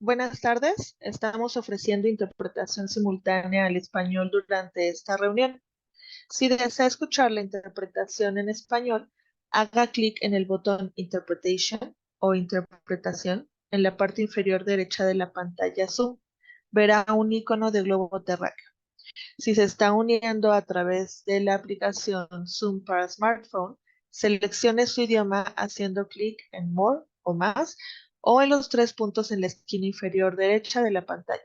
Buenas tardes. Estamos ofreciendo interpretación simultánea al español durante esta reunión. Si desea escuchar la interpretación en español, haga clic en el botón Interpretation o Interpretación en la parte inferior derecha de la pantalla Zoom. Verá un icono de globo terráqueo. Si se está uniendo a través de la aplicación Zoom para smartphone, seleccione su idioma haciendo clic en More o Más o en los tres puntos en la esquina inferior derecha de la pantalla.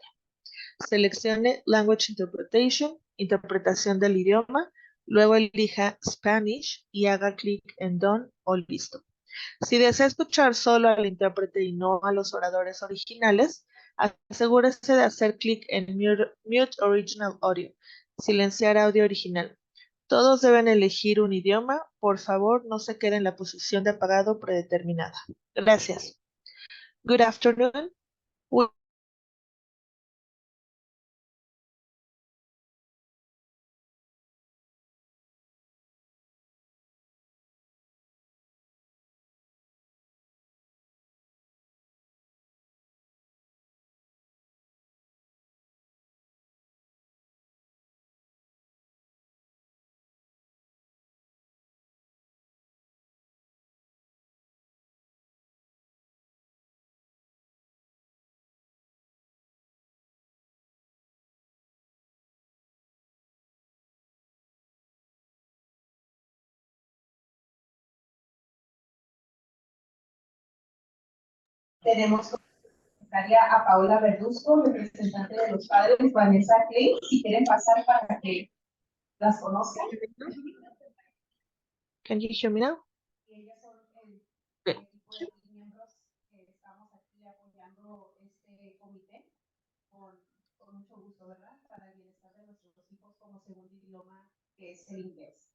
Seleccione Language Interpretation, interpretación del idioma, luego elija Spanish y haga clic en Done o Listo. Si desea escuchar solo al intérprete y no a los oradores originales, asegúrese de hacer clic en Mute Original Audio, silenciar audio original. Todos deben elegir un idioma. Por favor, no se quede en la posición de apagado predeterminada. Gracias. Good afternoon. Tenemos como secretaria a Paola Verduzco, representante de los padres, Vanessa Clay, si quieren pasar para que las conozcan. Can you hear me now? Y ellas son el Good. equipo de miembros que estamos aquí apoyando este comité con mucho gusto, ¿verdad? Para el bienestar de nuestros hijos como segundo idioma, que es el inglés.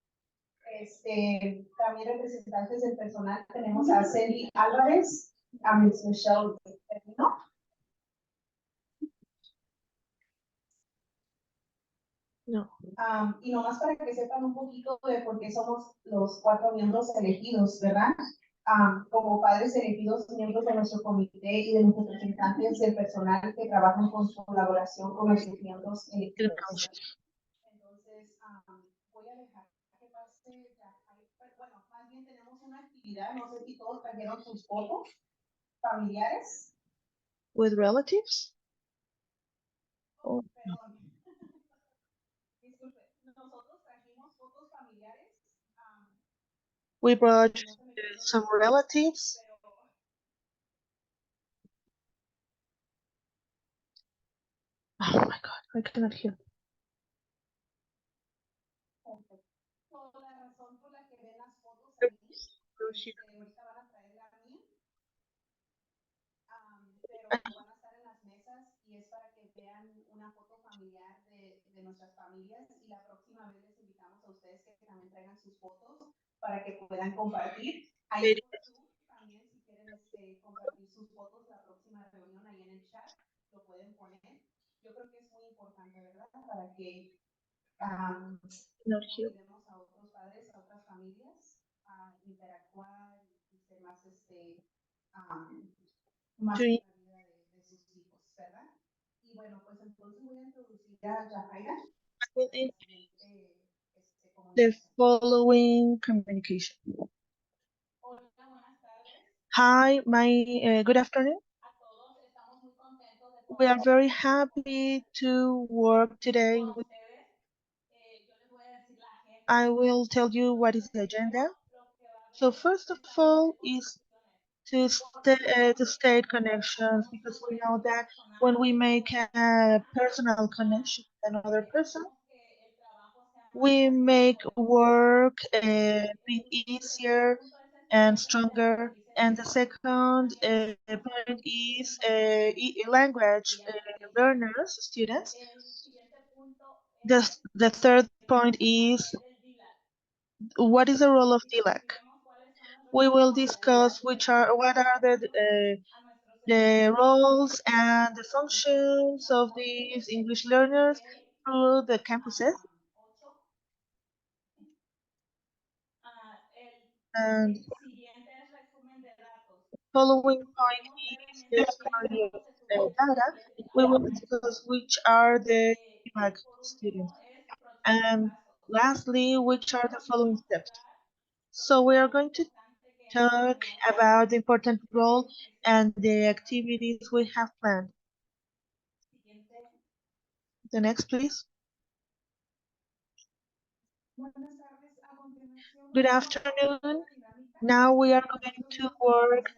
También representantes del personal tenemos a Cindy Álvarez, a Miss Michelle Termino. No. Y nomás para que sepan un poquito de por qué somos los 4 miembros elegidos, ¿verdad? Como padres elegidos, miembros de nuestro comité y de los representantes del personal que trabajan con colaboración con nuestros miembros elegidos. Entonces, voy a dejar que pase ya. Bueno, más bien tenemos una actividad, no sé si todos trajeron sus fotos familiares. With relatives? Oh, perdón. Disculpe, nosotros trajimos fotos familiares. We brought some relatives. Oh my God, I cannot hear. La razón por la que ven las fotos ahí, ahorita van a traer la mía, pero van a estar en las mesas y es para que vean una foto familiar de nuestras familias y la próxima vez les invitamos a ustedes que también traigan sus fotos para que puedan compartir. Ahí en YouTube también si quieren compartir sus fotos la próxima reunión ahí en el chat, lo pueden poner. Yo creo que es muy importante, ¿verdad? Para que motivemos a otros padres, a otras familias a interactuar y ser más, más en la vida de sus hijos, ¿verdad? Y bueno, pues entonces voy a introducir a Yajaira. The following communication. Hola, buenas tardes. Hi, good afternoon. A todos, estamos muy contentos de We are very happy to work today with. I will tell you what is the agenda. So first of all is to state connections, because we know that when we make a personal connection with another person, we make work be easier and stronger. And the second point is language learners, students. The third point is what is the role of ELAC? We will discuss what are the roles and the functions of these English learners through the campuses. And following point is the career. data, we will discuss which are the ELAC students. And lastly, which are the following steps. So we are going to talk about the important role and the activities we have planned. The next, please. Good afternoon. Now we are going to work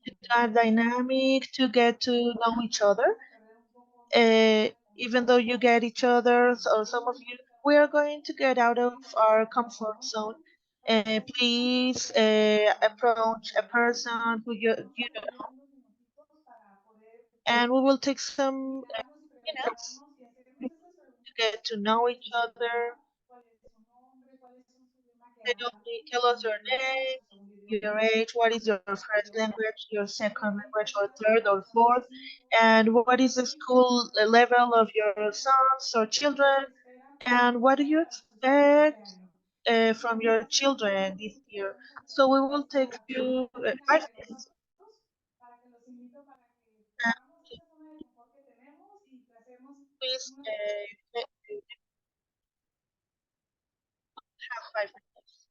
to a dynamic to get to know each other. Even though you get each other, or some of you, we are going to get out of our comfort zone. Please approach a person who you don't know, and we will take some minutes to get to know each other. Tell us your name, your age, what is your first language, your second language, or third or fourth, and what is the school level of your sons or children, and what do you expect from your children this year. So we will take you 5 minutes. And please have 5 minutes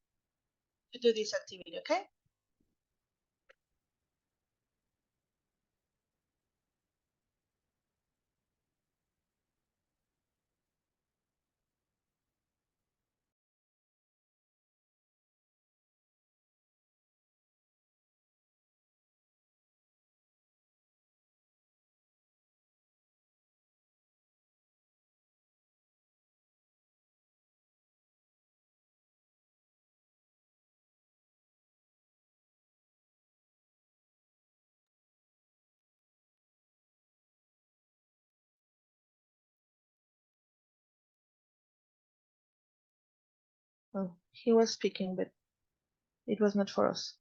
to do this activity, okay? Oh, he was speaking, but it was not for us.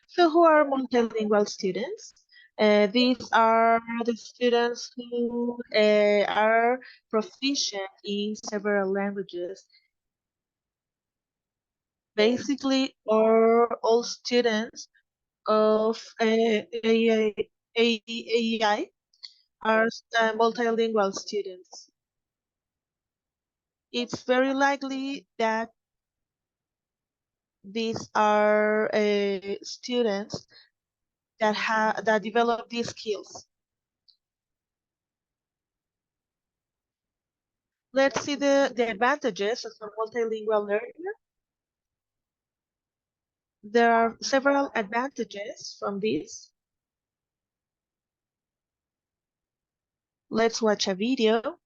So who are multilingual students? These are the students who are proficient in several languages. Basically, all students of AEI are multilingual students. It's very likely that these are students that develop these skills. Let's see the advantages of a multilingual learner. There are several advantages from this. Let's watch a video.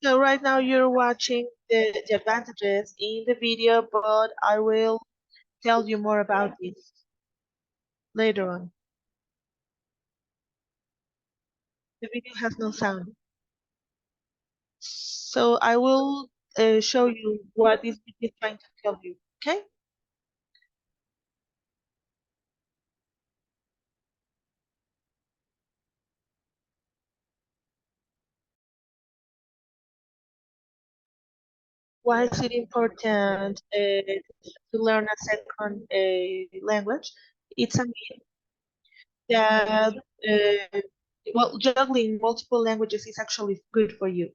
So right now you're watching the advantages in the video, but I will tell you more about this later on. The video has no sound. So I will show you what this video is trying to tell you, okay? Why is it important to learn a second language? It's a myth that well, juggling multiple languages is actually good for you.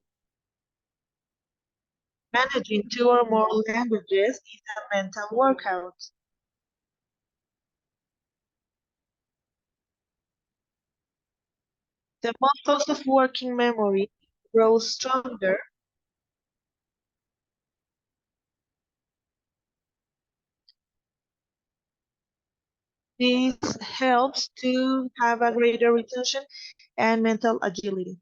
Managing two or more languages is a mental workout. The muscles of working memory grow stronger. This helps to have a greater retention and mental agility.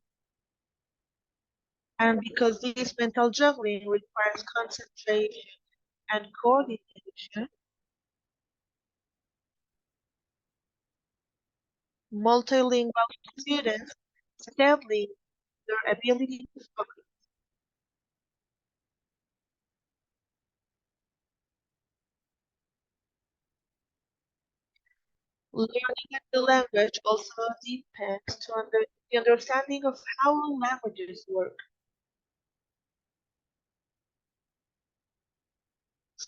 And because this mental juggling requires concentration and coordination, multilingual students steadily their ability to focus. Learning a new language also depends to the understanding of how languages work.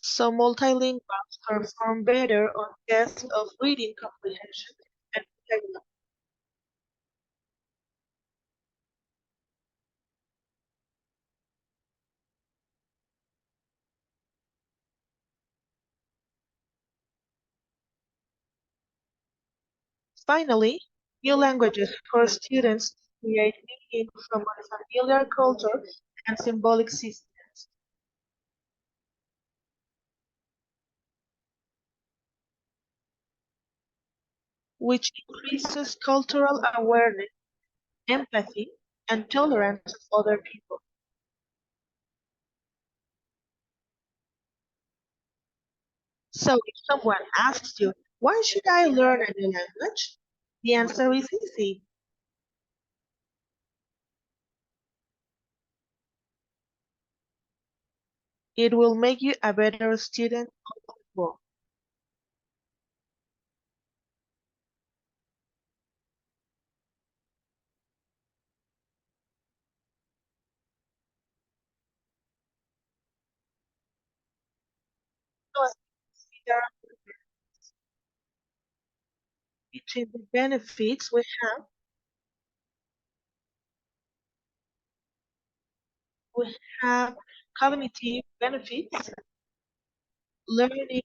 So multilinguals perform better on tests of reading comprehension and vocabulary. Finally, new languages force students to create meaning from unfamiliar culture and symbolic systems, which increases cultural awareness, empathy, and tolerance of other people. So if someone asks you, why should I learn a new language? The answer is easy. It will make you a better student overall. So as you see, there are between the benefits we have cognitive benefits, learning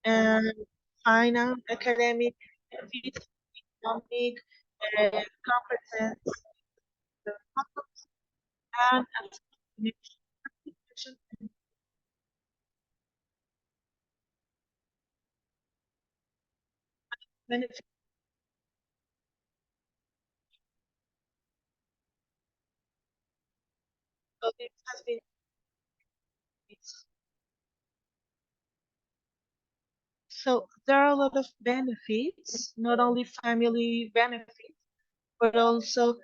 and finance, academic benefits, economic, competence, and benefits. So this has been so there are a lot of benefits, not only family benefits, but also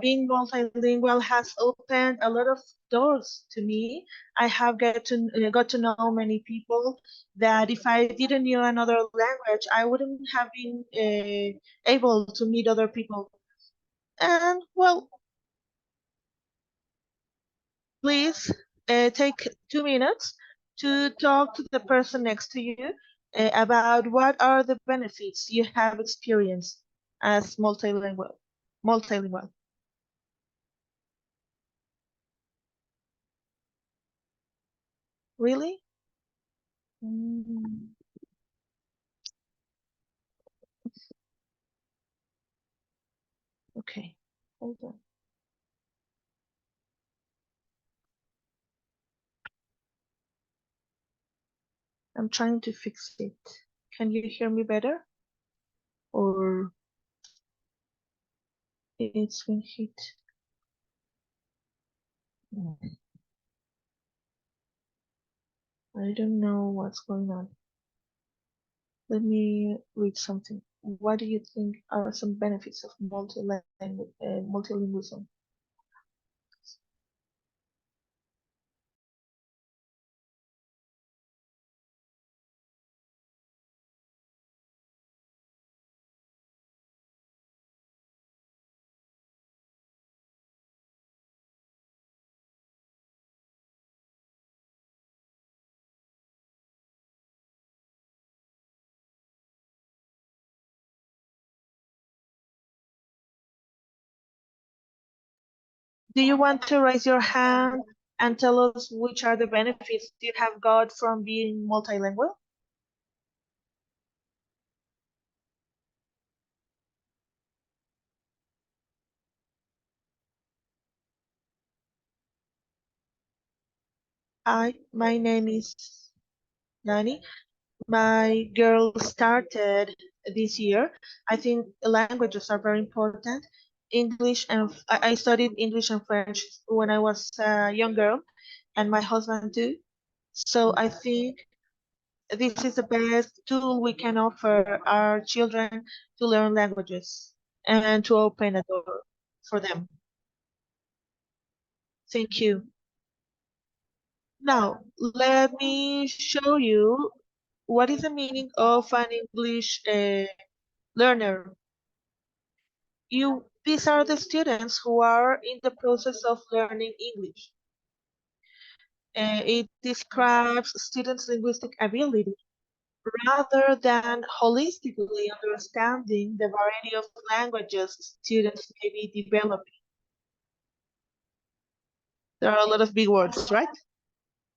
being multilingual has opened a lot of doors to me. I have got to know many people that if I didn't know another language, I wouldn't have been able to meet other people. And well, please take 2 minutes to talk to the person next to you about what are the benefits you have experienced as multilingual. Multilingual. Really? Mm, okay. Hold on. I'm trying to fix it. Can you hear me better? Or it's been hit? Mm, I don't know what's going on. Let me read something. What do you think are some benefits of multilingualism? Do you want to raise your hand and tell us which are the benefits you have got from being multilingual? Hi, my name is Nani. My girl started this year. I think languages are very important. English and I studied English and French when I was a young girl, and my husband too. So I think this is the best tool we can offer our children to learn languages and to open a door for them. Thank you. Now, let me show you what is the meaning of an English learner. These are the students who are in the process of learning English. It describes students' linguistic ability rather than holistically understanding the variety of languages students may be developing. There are a lot of big words, right?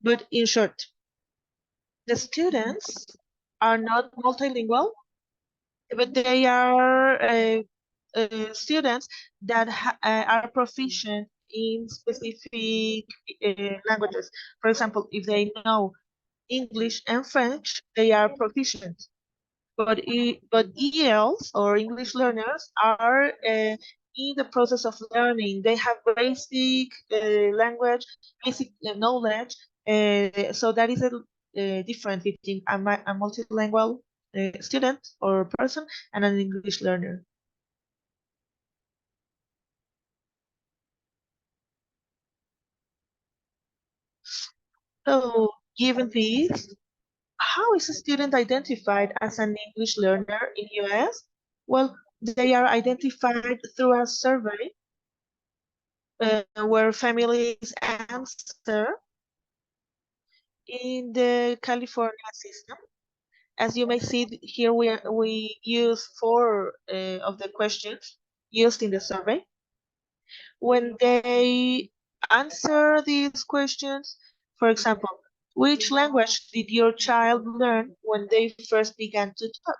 But in short, the students are not multilingual, but they are students that are proficient in specific languages. For example, if they know English and French, they are proficient. But ELs or English learners are in the process of learning. They have basic language, basic knowledge. So that is a difference between a multilingual student or person and an English learner. So given this, how is a student identified as an English learner in US? Well, they are identified through a survey where families answer in the California system. As you may see here, we use four of the questions used in the survey. When they answer these questions, for example, which language did your child learn when they first began to talk?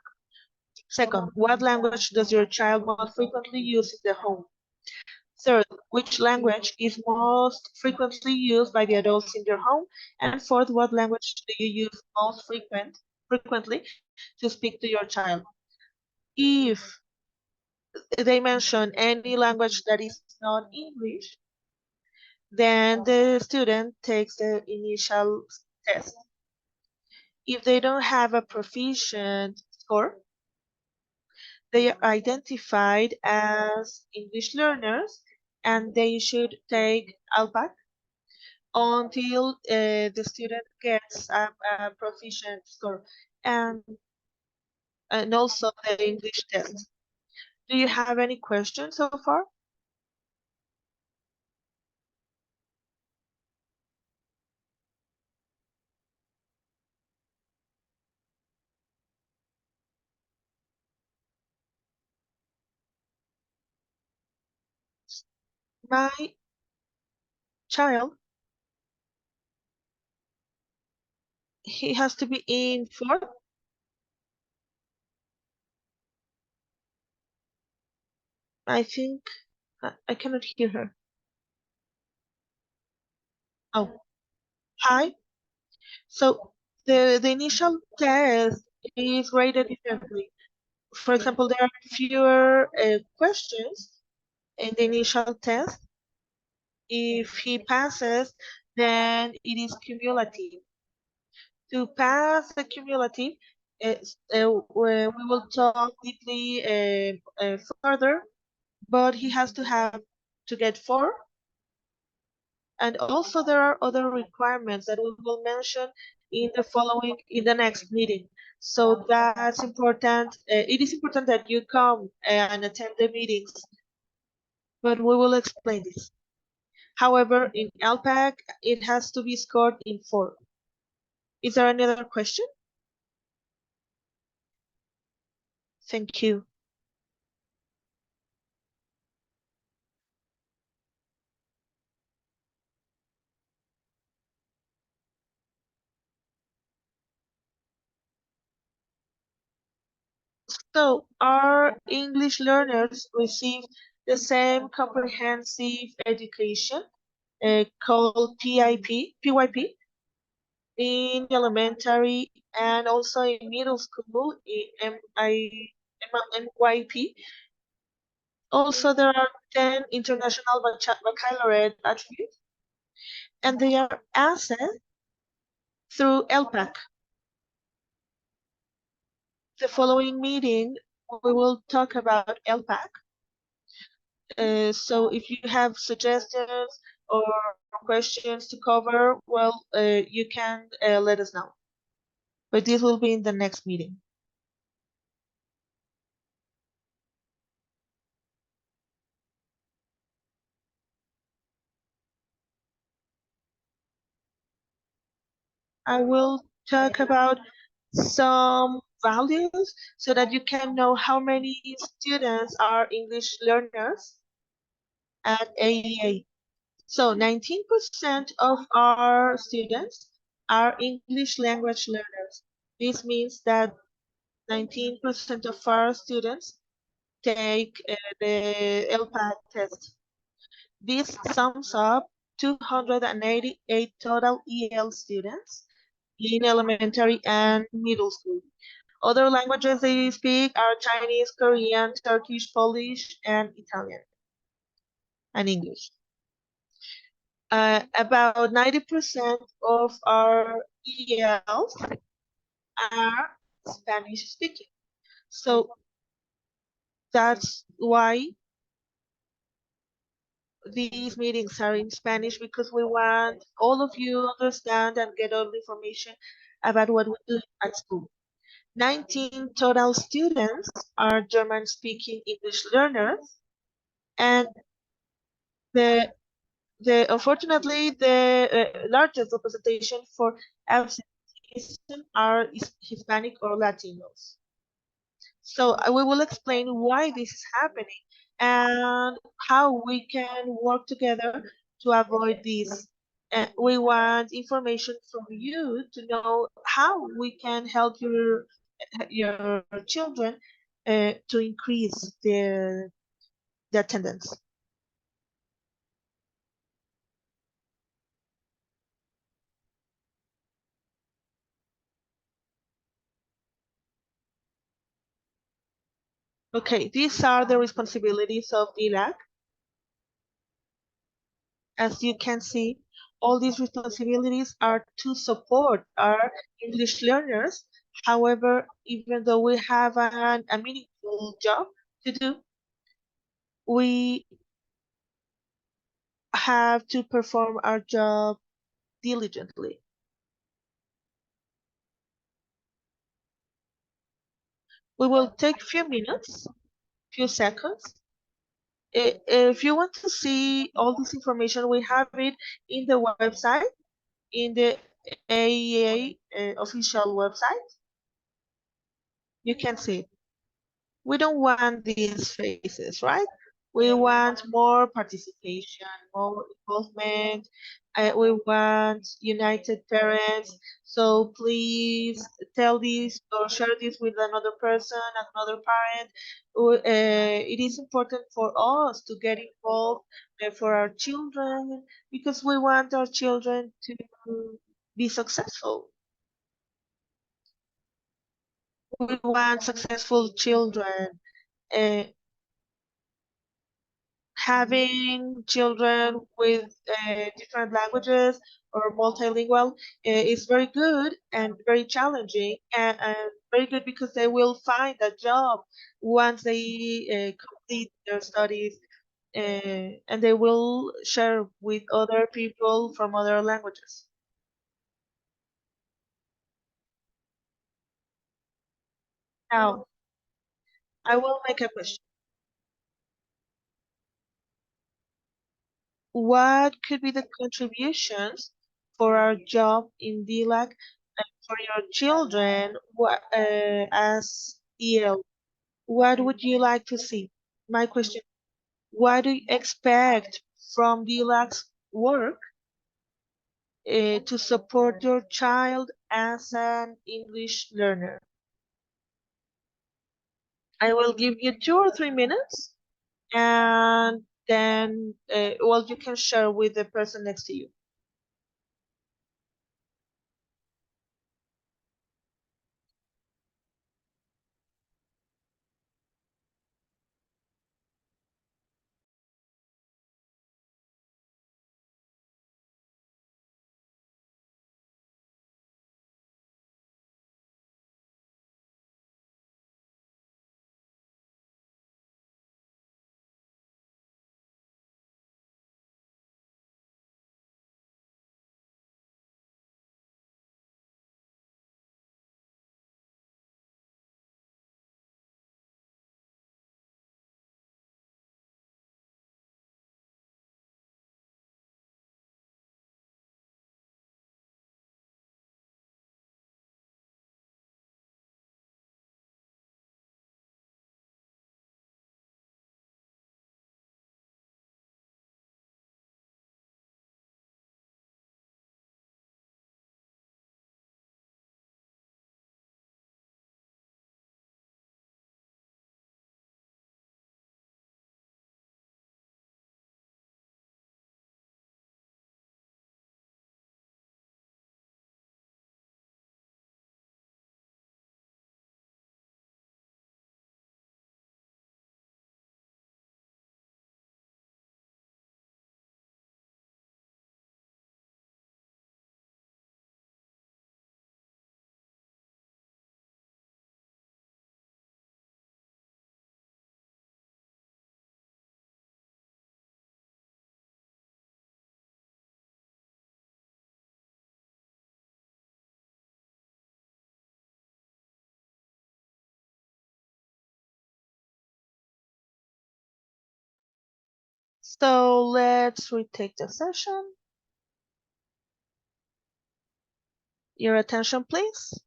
Second, what language does your child most frequently use in the home? Third, which language is most frequently used by the adults in your home? And fourth, what language do you use most frequently to speak to your child? If they mention any language that is not English, then the student takes the initial test. If they don't have a proficient score, they are identified as English learners and they should take ALPAC until the student gets a proficient score and, and also the English test. Do you have any questions so far? My child, he has to be in fourth. I think I cannot hear her. Oh, hi. So the initial test is graded differently. For example, there are fewer questions in the initial test. If he passes, then it is cumulative. To pass the cumulative, we will talk deeply further, but he has to have to get four. And also there are other requirements that we will mention in the next meeting. So that's important. It is important that you come and attend the meetings, but we will explain this. However, in LPAC, it has to be scored in four. Is there any other question? Thank you. So, our English learners receive the same comprehensive education called PYP, in elementary and also in middle school in MYP. Also, there are 10 international baccalaureate attributes, and they are assessed through LPAC. The following meeting, we will talk about LPAC. So if you have suggestions or questions to cover, well, you can let us know. But this will be in the next meeting. I will talk about some values so that you can know how many students are English learners at AEA. So 19% of our students are English language learners. This means that 19% of our students take the LPAC test. This sums up 288 total EL students in elementary and middle school. Other languages they speak are Chinese, Korean, Turkish, Polish, and Italian, and English. About 90% of our ELs are Spanish speaking. So that's why these meetings are in Spanish, because we want all of you to understand and get all the information about what we do at school. 19 total students are German-speaking English learners, and the unfortunately the largest representation for absenteeism are Hispanic or Latinos. So we will explain why this is happening and how we can work together to avoid this. We want information from you to know how we can help your children to increase the attendance. Okay, these are the responsibilities of the ELAC. As you can see, all these responsibilities are to support our English learners. However, even though we have a meaningful job to do, we have to perform our job diligently. We will take few minutes, few seconds. If you want to see all this information, we have it in the website, in the AEA official website. You can see it. We don't want these faces, right? We want more participation, more involvement. We want united parents. So please tell this or share this with another person, another parent. It is important for us to get involved for our children because we want our children to be successful. We want successful children. Uh, Having children with different languages or multilingual is very good and very challenging and very good because they will find a job once they complete their studies and they will share with other people from other languages. Now, I will make a question. What could be the contributions for our job in DLAC and for your children as EL? What would you like to see? My question, what do you expect from DLAC's work to support your child as an English learner? I will give you 2 or 3 minutes and then, well, you can share with the person next to you. So let's retake the session. Your attention, please.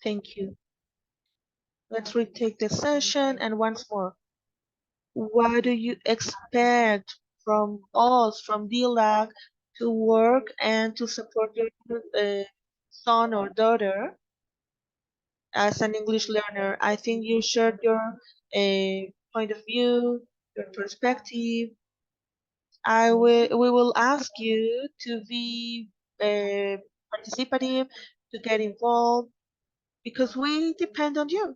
Thank you. Let's retake the session and once more. What do you expect from us, from DLAC, to work and to support your son or daughter as an English learner. I think you shared your point of view, your perspective. We will ask you to be participative, to get involved, because we depend on you.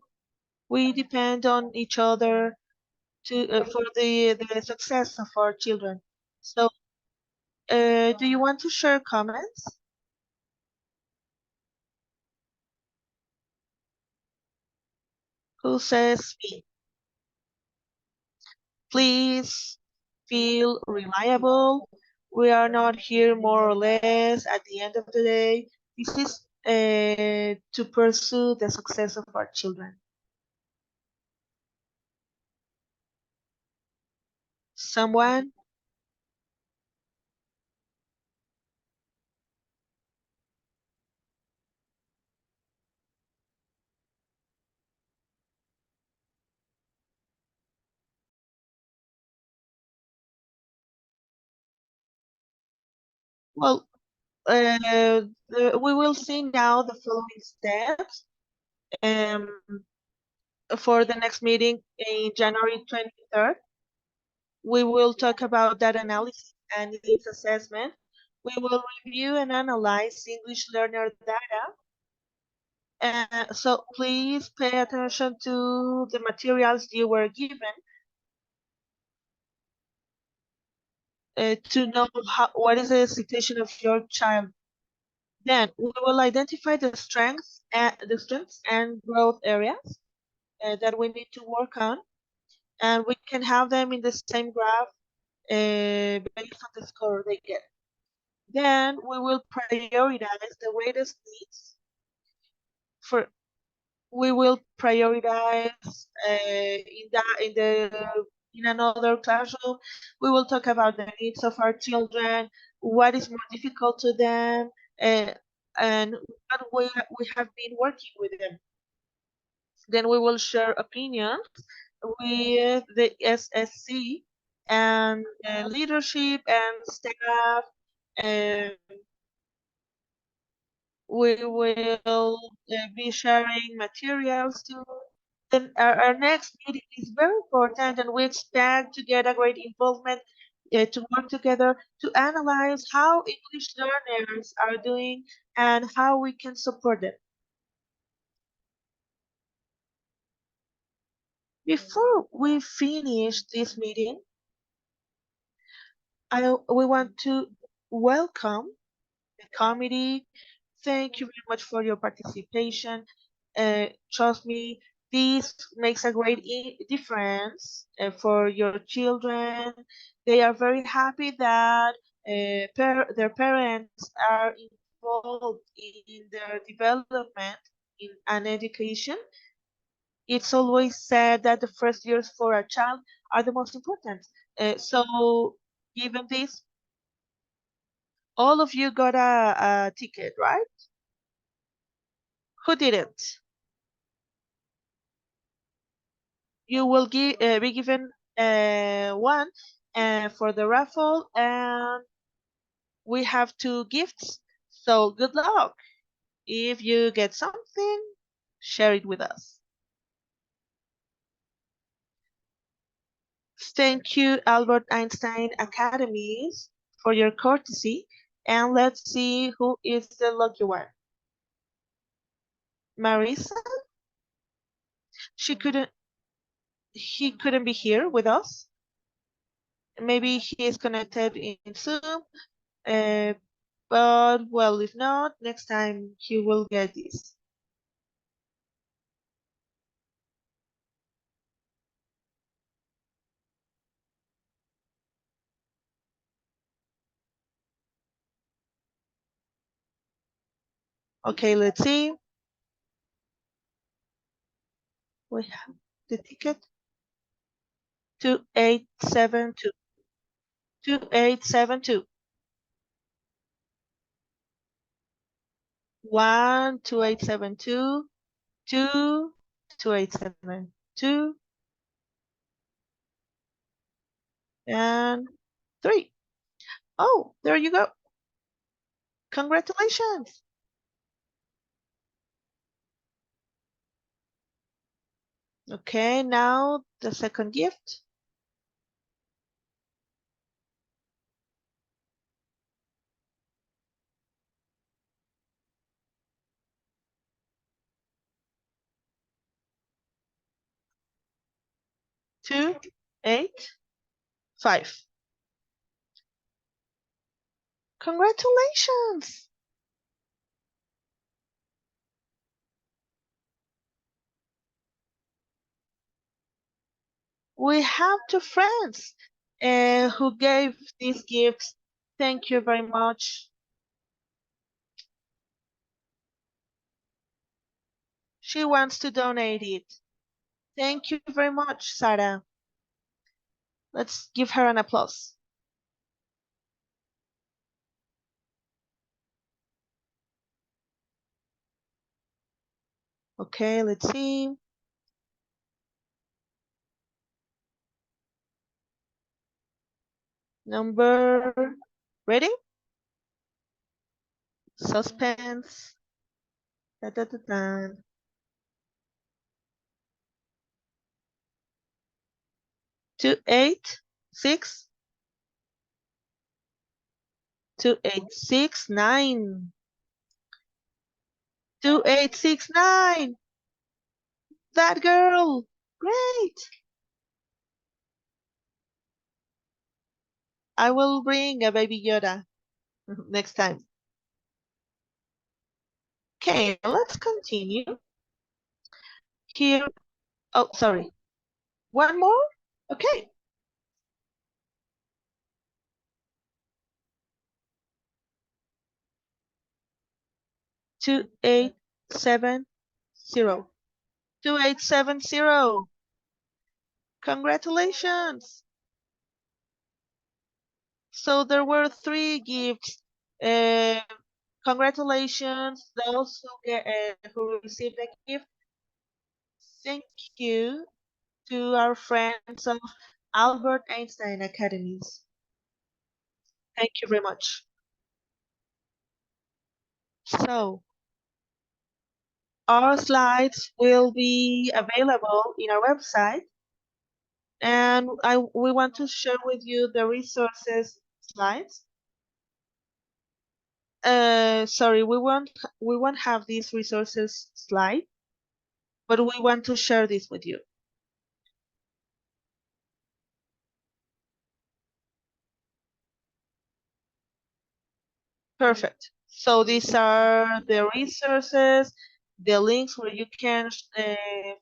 We depend on each other to for the success of our children. So, do you want to share comments? Who says me? Please feel reliable. We are not here more or less at the end of the day. This is to pursue the success of our children. Someone? Well, we will see now the following steps um, for the next meeting in January 23rd. We will talk about data analysis and needs assessment. We will review and analyze English learner data. So please pay attention to the materials you were given to know what is the situation of your child. Then we will identify the strengths and growth areas that we need to work on, and we can have them in the same graph based on the score they get. Then we will prioritize the greatest needs. We will prioritize in another classroom. We will talk about the needs of our children, what is more difficult to them, uh, and what we have been working with them. Then we will share opinions with the SSC and leadership and staff. Uh, we will be sharing materials too. Then our next meeting is very important, and we expect to get a great involvement to work together to analyze how English learners are doing and how we can support them. Before we finish this meeting, we want to welcome the committee. Thank you very much for your participation. Trust me, this makes a great difference for your children. They are very happy that their parents are involved in their development in an education. It's always said that the first years for a child are the most important. So, given this, all of you got a ticket, right? Who didn't? You will be given one for the raffle, and we have two gifts. So good luck. If you get something, share it with us. Thank you, Albert Einstein Academies, for your courtesy. And let's see who is the lucky one. Marisa? She couldn't, he couldn't be here with us. Maybe he is connected in Zoom. Uh, but well, if not, next time he will get this. Okay, let's see. We have the ticket 2872. 2872. 1 2872 2 2872 and 3. Oh, there you go. Congratulations. Okay, now the second gift. Two, 8, 5. Congratulations! We have two friends who gave these gifts. Thank you very much. She wants to donate it. Thank you very much, Sarah. Let's give her an applause. Okay, let's see. Number, ready? Suspense. Da, da, da, da. 286 2869 2869. That girl. Great. I will bring a baby Yoda next time. Okay, let's continue. Here, oh, sorry. One more? Okay. 2870. 2870. Congratulations. So there were three gifts. Uh, Congratulations, those who received a gift. Thank you to our friends of Albert Einstein Academies. Thank you very much. So our slides will be available in our website, and we want to share with you the resources slides. Sorry, we won't have these resources slide, but we want to share this with you. Perfect. So these are the resources, the links where you can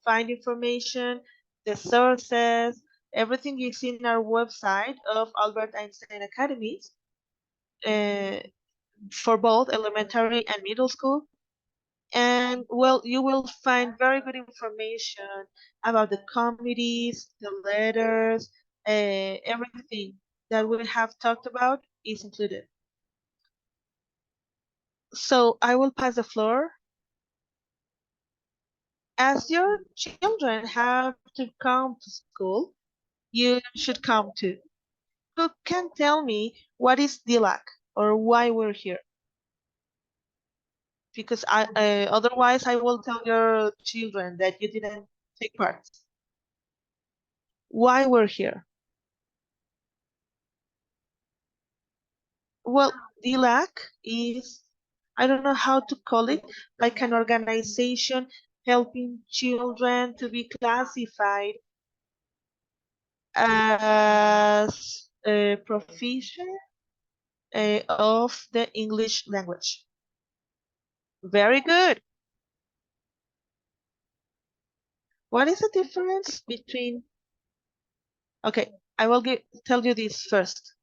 find information, the sources, everything is in our website of Albert Einstein Academies uh, for both elementary and middle school. And well, you will find very good information about the committees, the letters, everything that we have talked about is included. So I will pass the floor. As your children have to come to school, you should come too. Who can tell me what is DLAC or why we're here? Because otherwise I will tell your children that you didn't take part. Why we're here? Well, DLAC is, I don't know how to call it, like an organization helping children to be classified as a proficient of the English language. Very good. What is the difference between, okay, I will tell you this first.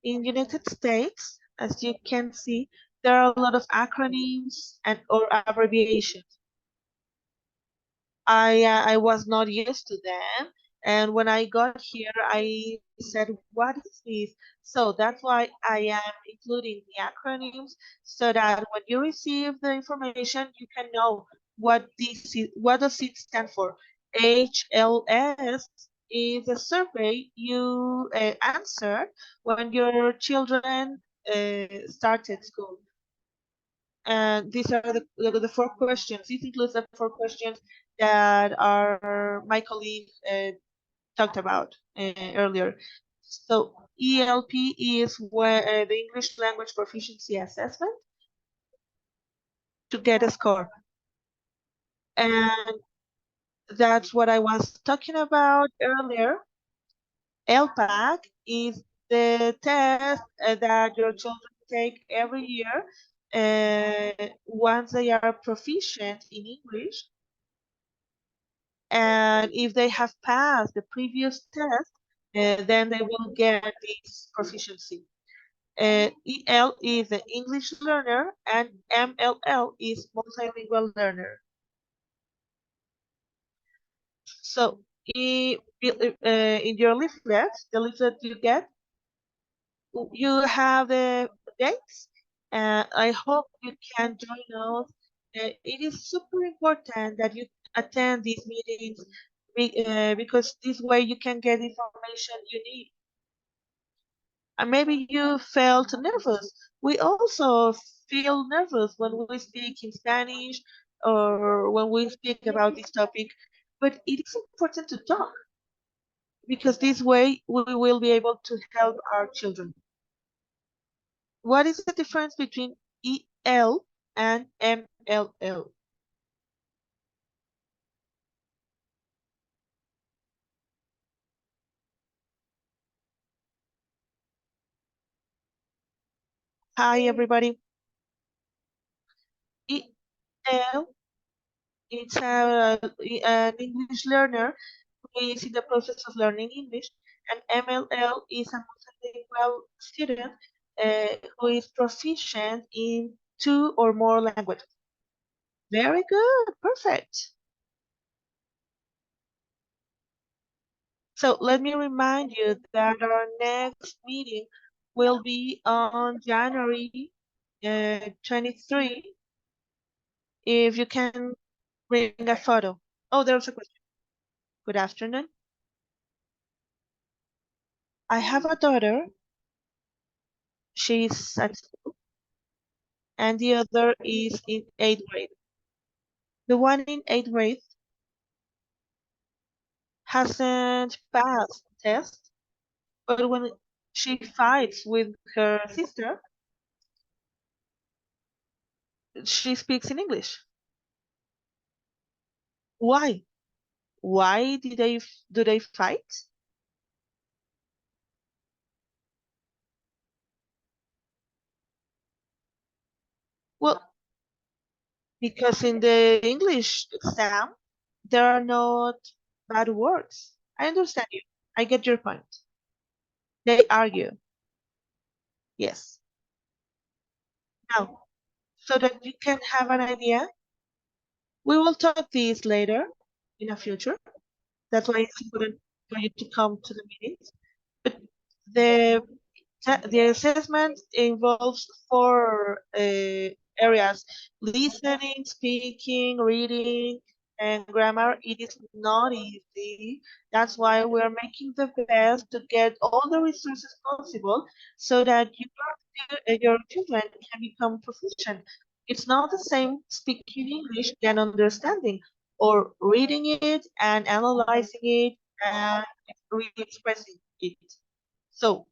In United States, as you can see, there are a lot of acronyms and or abbreviations. I was not used to them, and when I got here, I said, "What is this?" So that's why I am including the acronyms so that when you receive the information, you can know what what does it stand for. HLS is a survey you answer when your children started school. And these are the four questions. This includes the four questions that my colleague talked about earlier. So ELP is where the English Language Proficiency Assessment to get a score. And that's what I was talking about earlier. ELPAC is the test that your children take every year once they are proficient in English. And if they have passed the previous test, then they will get this proficiency. EL is the English learner and MLL is multilingual learner. So in your leaflet, the leaflet you get, you have the dates. I hope you can join us. It is super important that you attend these meetings because this way you can get information you need. And maybe you felt nervous. We also feel nervous when we speak in Spanish or when we speak about this topic, but it is important to talk because this way we will be able to help our children. What is the difference between EL and MLL? Hi, everybody. EL is an English learner who is in the process of learning English, and MLL is a multilingual student who is proficient in two or more languages. Very good, perfect. So let me remind you that our next meeting will be on January 23. If you can bring a photo. Oh, there's a question. Good afternoon. I have a daughter. She's at school, and the other is in 8th grade. The one in 8th grade hasn't passed the test, but when she fights with her sister, she speaks in English. Why? Why do they fight? Well, because in the English exam, there are not bad words. I understand you. I get your point. They argue. Yes. Now, so that you can have an idea, we will talk this later in the future. That's why it's important for you to come to the meetings. But the the assessment involves four areas: listening, speaking, reading, and grammar. It is not easy. That's why we're making the best to get all the resources possible so that your children can become proficient. It's not the same speaking English than understanding or reading it and analyzing it and really expressing it. So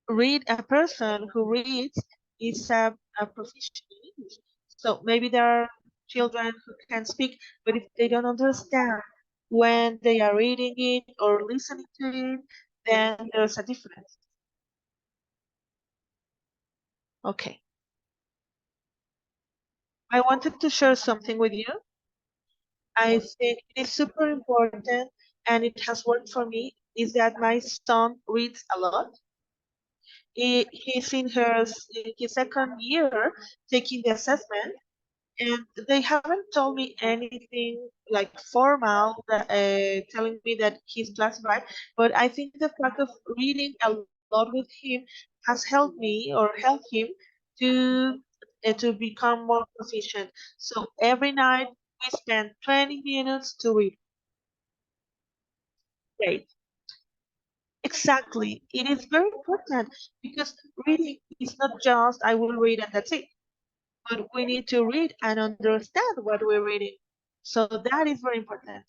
a person who reads is a proficient in English. So maybe there are children who can speak, but if they don't understand when they are reading it or listening to it, then there's a difference. Okay. I wanted to share something with you. I think it is super important and it has worked for me is that my son reads a lot. He's in his second year taking the assessment, and they haven't told me anything like formal telling me that he's classified. But I think the fact of reading a lot with him has helped me or helped him to become more proficient. So every night we spend 20 minutes to read. Great. Exactly. It is very important because reading is not just I will read and that's it. but we need to read and understand what we're reading. So that is very important.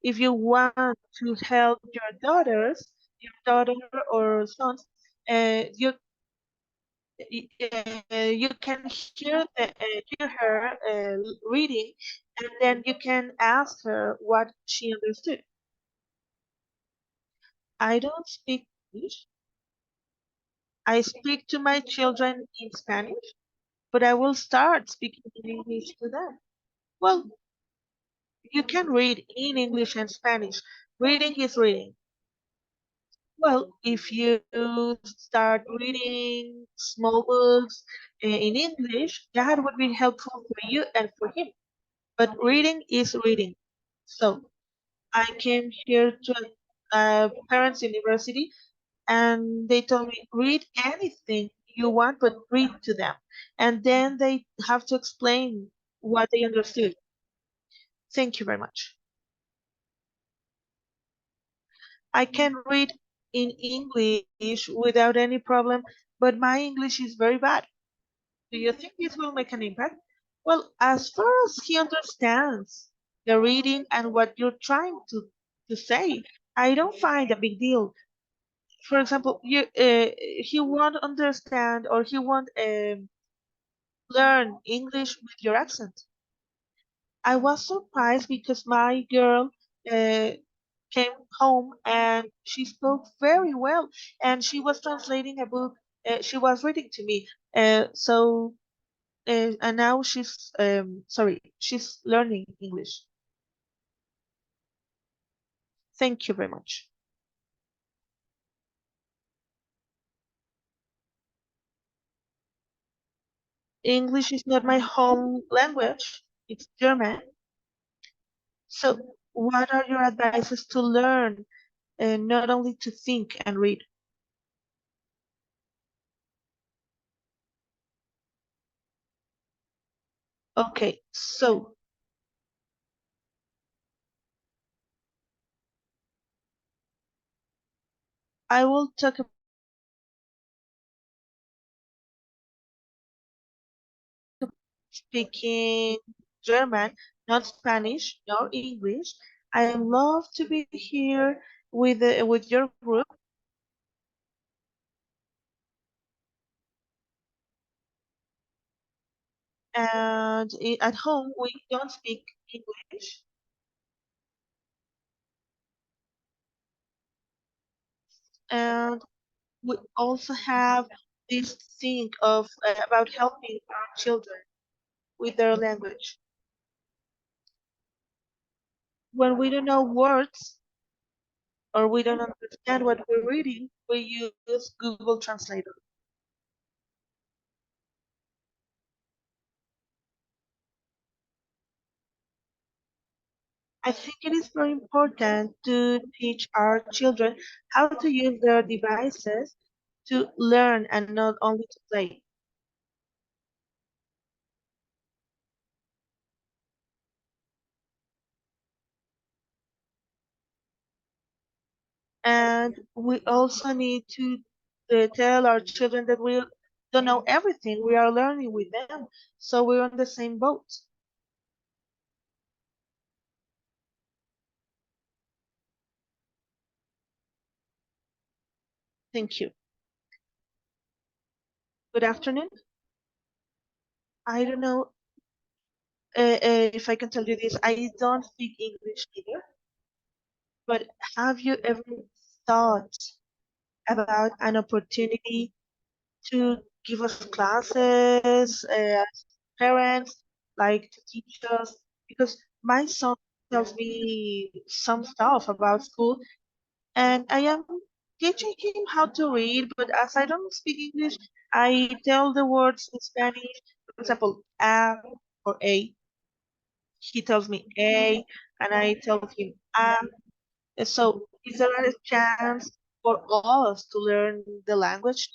If you want to help your daughter or sons, you you can hear her reading, and then you can ask her what she understood. I don't speak English. I speak to my children in Spanish, but I will start speaking in English to them. Well, you can read in English and Spanish. Reading is reading. Well, if you start reading small books in English, that would be helpful for you and for him. But reading is reading. So I came here to a parents' university, and they told me, read anything you want, but read to them. And then they have to explain what they understood. Thank you very much. I can read in English without any problem, but my English is very bad. Do you think this will make an impact? Well, as far as he understands the reading and what you're trying to say, I don't find a big deal. For example, he won't understand or he won't learn English with your accent. I was surprised because my girl uh, came home and she spoke very well, and she was translating a book she was reading to me. And now she's learning English. Thank you very much. English is not my home language, it's German. So, what are your advices to learn, not only to think and read? Okay, so I will talk about speaking German, not Spanish nor English. I love to be here with your group, and at home we don't speak English, and we also have this thing of about helping our children with their language. When we don't know words or we don't understand what we're reading, we use Google Translator. I think it is very important to teach our children how to use their devices to learn and not only to play. And we also need to tell our children that we don't know everything. We are learning with them. So we're on the same boat. Thank you. Good afternoon. I don't know if I can tell you this. I don't speak English either, but have you ever thought about an opportunity to give us classes as parents, like to teach us? Because my son tells me some stuff about school, and I am teaching him how to read, but as I don't speak English, I tell the words in Spanish. For example, A or A. He tells me A, and I tell him A. So, is there a chance for us to learn the language?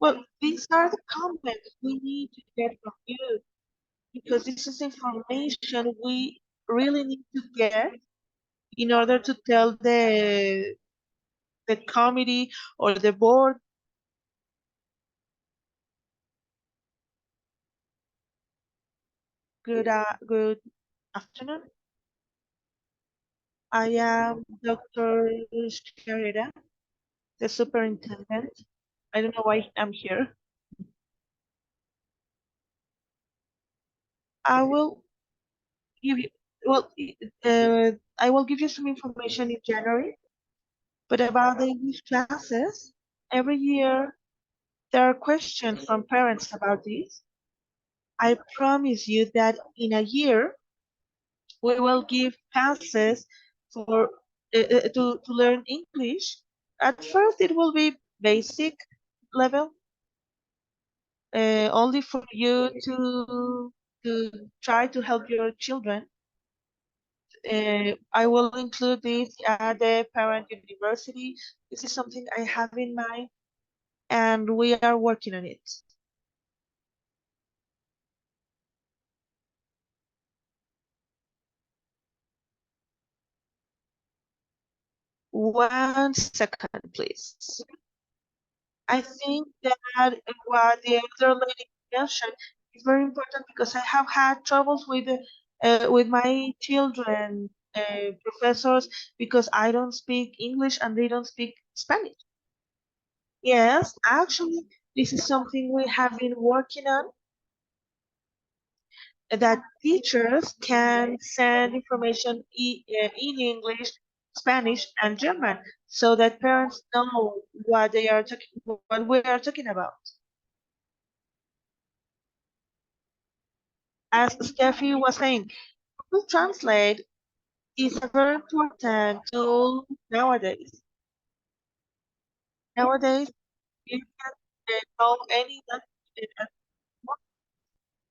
Well, these are the comments we need to get from you because this is information we really need to get in order to tell the committee or the board Good afternoon. I am Dr. Sharida, the superintendent. I don't know why I'm here. I will give you, well, I will give you some information in January, but about the English classes, every year there are questions from parents about this. I promise you that in a year we will give classes for to learn English. At first, it will be basic level, only for you to try to help your children. I will include this at the parent university. This is something I have in mind, and we are working on it. One second, please. I think that what the other lady mentioned is very important because I have had troubles with my children, professors, because I don't speak English and they don't speak Spanish. Yes, actually, this is something we have been working on, that teachers can send information in English, Spanish, and German, so that parents know what we are talking about. As Steffi was saying, Google Translate is a very important tool nowadays. Nowadays, you can know any language.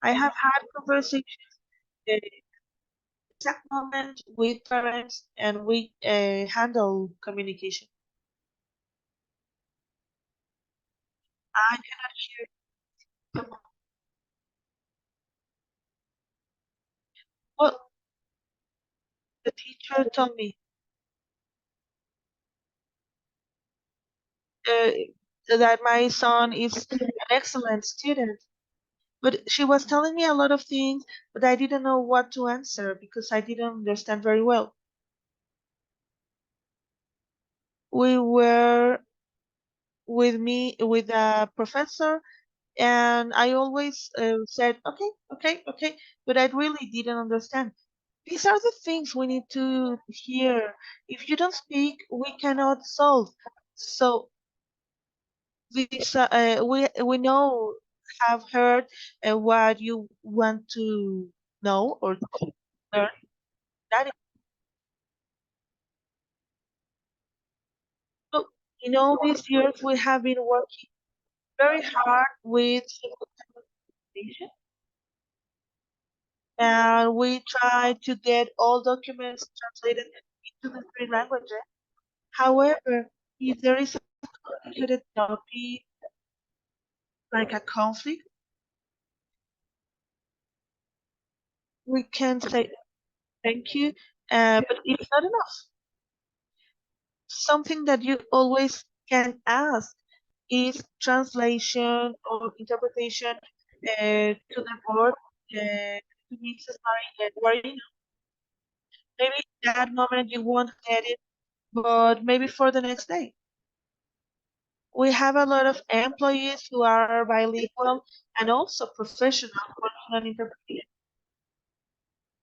I have had conversations at the exact moment with parents, and we handle communication. I cannot hear. Well, the teacher told me uh, that my son is an excellent student. But she was telling me a lot of things, but I didn't know what to answer because I didn't understand very well. We were with a professor, and I always said, okay, okay, okay, but I really didn't understand. These are the things we need to hear. If you don't speak, we cannot solve. So this, we know, have heard what you want to know or learn. That is, so in all these years, we have been working very hard with simplification, and we try to get all documents translated into the three languages. However, if there is a complicated topic like a conflict, we can say thank you, but it's not enough. Something that you always can ask is translation or interpretation to the board, to be necessary, where you know, maybe that moment you won't get it, but maybe for the next day. We have a lot of employees who are bilingual and also professional working on interpretation.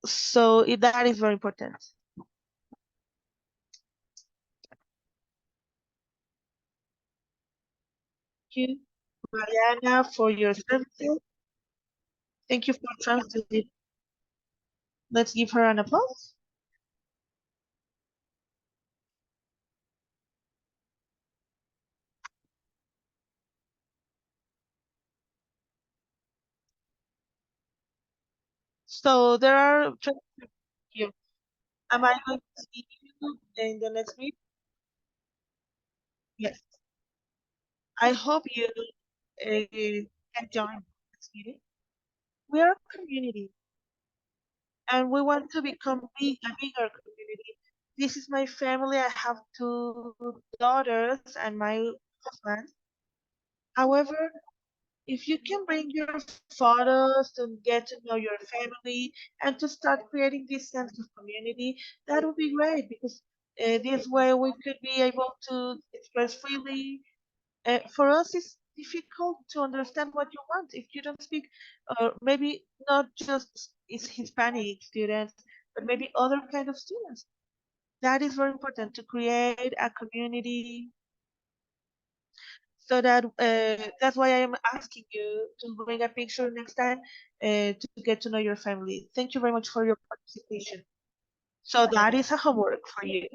So that is very important. Thank you, Mariana, for your services. Thank you for translating. Let's give her an applause. So there are you. Am I going to see you in the next week? Yes. I hope you can join this meeting. We are a community, and we want to become a bigger community. This is my family. I have two daughters and my husband. However, If you can bring your photos to get to know your family and to start creating this sense of community, that would be great because this way we could be able to express freely. For us, it's difficult to understand what you want if you don't speak, maybe not just is Hispanic students, but maybe other kind of students. That is very important to create a community so that that's why I am asking you to bring a picture next time to get to know your family. Thank you very much for your participation. So that is a homework for you.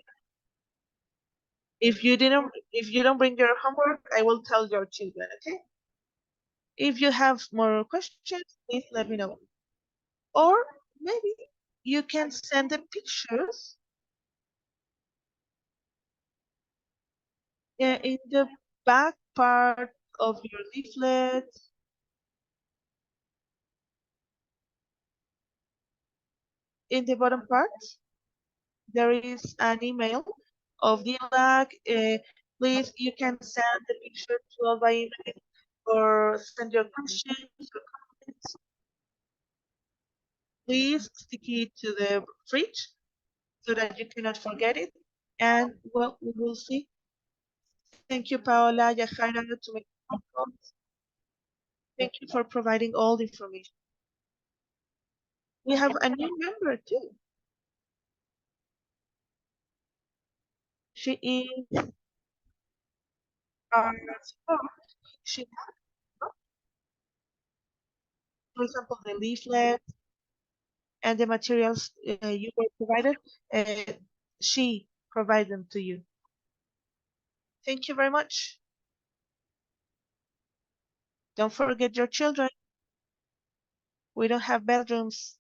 If you don't bring your homework, I will tell your children, okay? If you have more questions, please let me know. Or maybe you can send the pictures in the back part of your leaflet, in the bottom part. There is an email of the ELAC. Please, you can send the picture to us by email or send your questions or comments. Please stick it to the fridge so that you cannot forget it. And well, we will see. Thank you, Paola, Yajaira, to make phone calls. Thank you for providing all the information. We have a new member too. She is our support. She has, for example, the leaflet and the materials you were provided, uh, she provided them to you. Thank you very much. Don't forget your children. We don't have bedrooms.